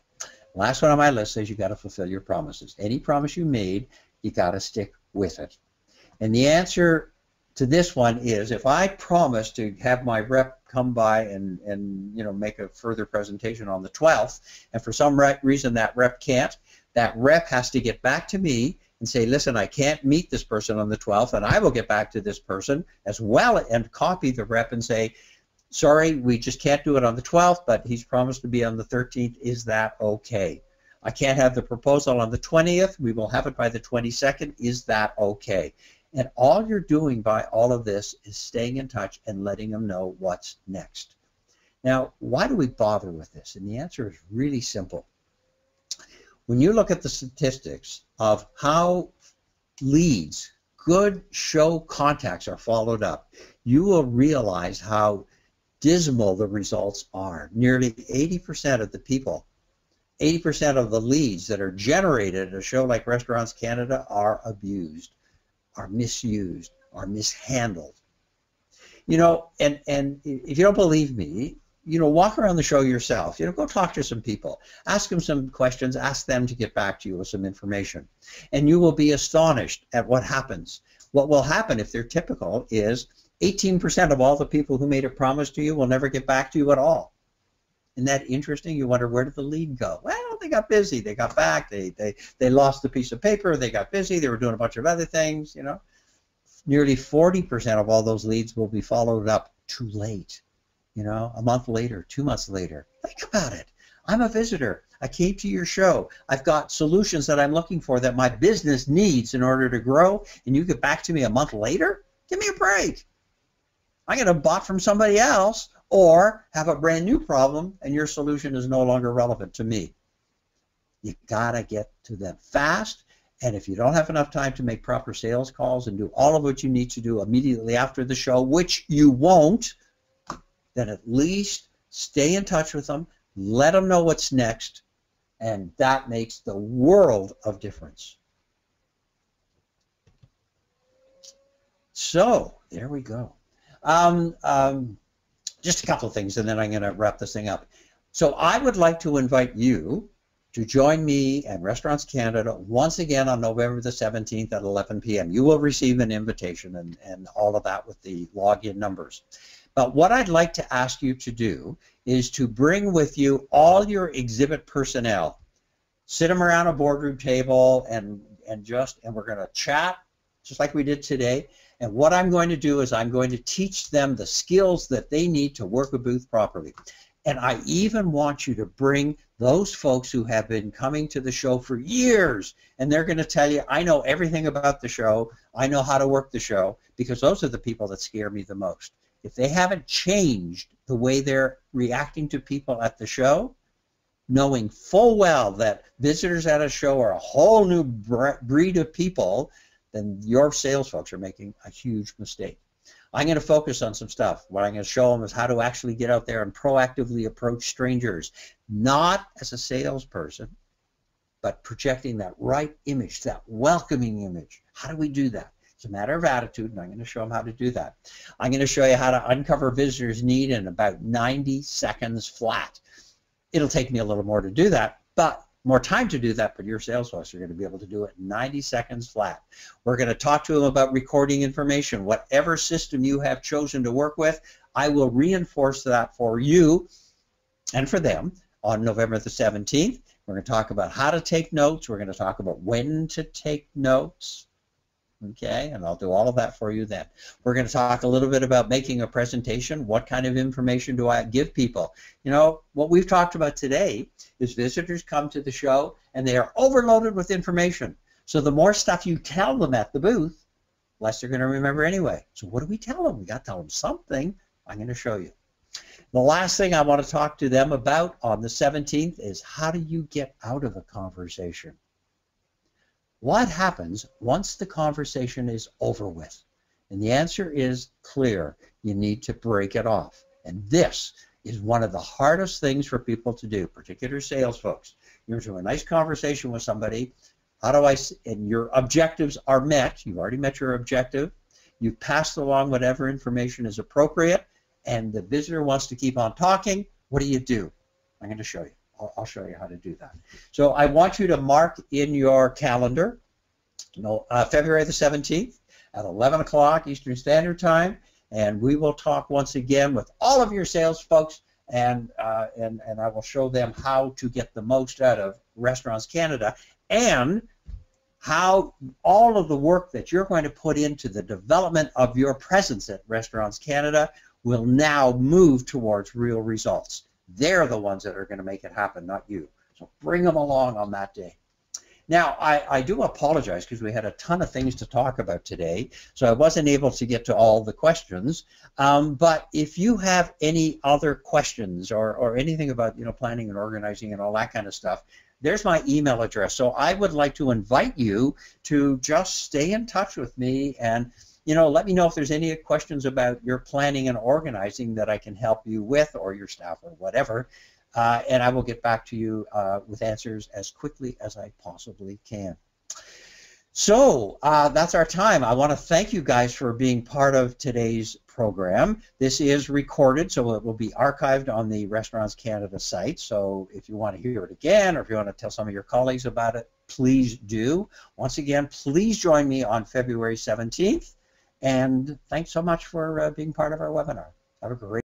Last one on my list says you got to fulfill your promises. Any promise you made, you got to stick with it. And the answer to this one is, if I promise to have my rep come by and make a further presentation on the 12th, and for some reason that rep can't, that rep has to get back to me and say, listen, I can't meet this person on the 12th, and I will get back to this person as well and copy the rep and say, sorry, we just can't do it on the 12th, but he's promised to be on the 13th. Is that okay? I can't have the proposal on the 20th. We will have it by the 22nd. Is that okay? And all you're doing by all of this is staying in touch and letting them know what's next. Now, why do we bother with this? And the answer is really simple. When you look at the statistics of how leads, good show contacts are followed up, you will realize how dismal the results are. Nearly 80% of the people, 80% of the leads that are generated at a show like Restaurants Canada are abused, are misused, are mishandled. And if you don't believe me, walk around the show yourself. Go talk to some people. Ask them some questions. Ask them to get back to you with some information. And you will be astonished at what happens. What will happen, if they're typical, is 18% of all the people who made a promise to you will never get back to you at all. Isn't that interesting? You wonder, where did the lead go? Well, they got busy. They got back. They lost the piece of paper. They got busy. They were doing a bunch of other things. Nearly 40% of all those leads will be followed up too late. A month later, 2 months later. Think about it. I'm a visitor. I came to your show. I've got solutions that I'm looking for that my business needs in order to grow, and you get back to me a month later? Give me a break. I get a bought from somebody else or have a brand new problem, and your solution is no longer relevant to me. You got to get to them fast, and if you don't have enough time to make proper sales calls and do all of what you need to do immediately after the show, which you won't, then at least stay in touch with them, let them know what's next, and that makes the world of difference. So there we go. Just a couple of things, and then I'm going to wrap this thing up. So I would like to invite you to join me and Restaurants Canada once again on November the 17th at 11 p.m. You will receive an invitation and all of that with the login numbers. But what I'd like to ask you to do is to bring with you all your exhibit personnel. Sit them around a boardroom table and we're going to chat just like we did today. And what I'm going to do is I'm going to teach them the skills that they need to work a booth properly. And I even want you to bring those folks who have been coming to the show for years, and they're going to tell you, I know everything about the show, I know how to work the show, because those are the people that scare me the most. If they haven't changed the way they're reacting to people at the show, knowing full well that visitors at a show are a whole new breed of people, then your sales folks are making a huge mistake. I'm going to focus on some stuff. What I'm going to show them is how to actually get out there and proactively approach strangers, not as a salesperson, but projecting that right image, that welcoming image. How do we do that? It's a matter of attitude, and I'm going to show them how to do that. I'm going to show you how to uncover visitors' need in about 90 seconds flat. It'll take me a little more to do that, but more time to do that, but your sales folks are going to be able to do it in 90 seconds flat. We're going to talk to them about recording information. Whatever system you have chosen to work with, I will reinforce that for you and for them on November the 17th. We're going to talk about how to take notes. We're going to talk about when to take notes. Okay, and I'll do all of that for you then. We're going to talk a little bit about making a presentation. What kind of information do I give people? You know, what we've talked about today is visitors come to the show and they are overloaded with information. So the more stuff you tell them at the booth, less they're going to remember anyway. So what do we tell them? We got to tell them something. I'm going to show you. The last thing I want to talk to them about on the 17th is how do you get out of a conversation? What happens once the conversation is over with? And the answer is clear. You need to break it off. And this is one of the hardest things for people to do, particular sales folks. You're into a nice conversation with somebody. And your objectives are met. You've already met your objective. You've passed along whatever information is appropriate, and the visitor wants to keep on talking. What do? I'm going to show you. I'll show you how to do that. So I want you to mark in your calendar, February the 17th at 11 o'clock Eastern Standard Time, and we will talk once again with all of your sales folks, and I will show them how to get the most out of Restaurants Canada and how all of the work that you're going to put into the development of your presence at Restaurants Canada will now move towards real results. They're the ones that are going to make it happen, not you. So bring them along on that day. Now, I do apologize because we had a ton of things to talk about today, so I wasn't able to get to all the questions. But if you have any other questions or anything about planning and organizing and all that kind of stuff, there's my email address. So I would like to invite you to just stay in touch with me and let me know if there's any questions about your planning and organizing that I can help you with, or your staff or whatever, and I will get back to you with answers as quickly as I possibly can. So that's our time. I want to thank you guys for being part of today's program. This is recorded, so it will be archived on the Restaurants Canada site. So if you want to hear it again, or if you want to tell some of your colleagues about it, please do. Once again, please join me on February 17th. And thanks so much for being part of our webinar. Have a great